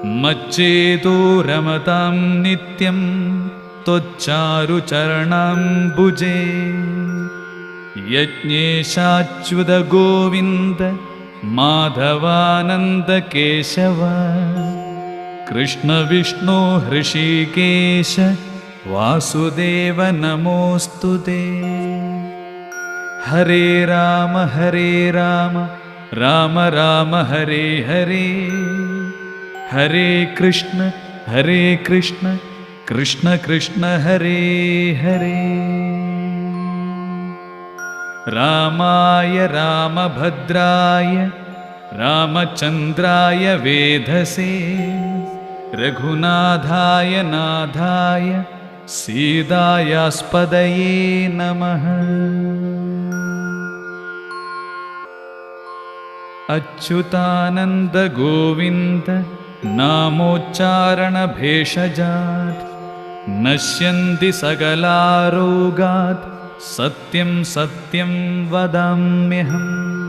मच्चेतो रमतां नित्यं त्वच्चारुचरणाम्बुजे यज्ञेशाच्युत गोविन्द माधवानन्द केशव कृष्ण विष्णु हृषीकेश वासुदेव नमोऽस्तुते। हरे राम राम राम हरे हरे, हरे कृष्ण कृष्ण कृष्ण हरे हरे। रामाय रामभद्राय रामचन्द्राय वेधसे रघुनाथाय नाथाय सीतायास्पदये नमः। अच्युतानन्द गोविन्द नामोच्चारणभेषजात् नश्यन्ति सकलारोगात् सत्यं सत्यं वदाम्यहम्।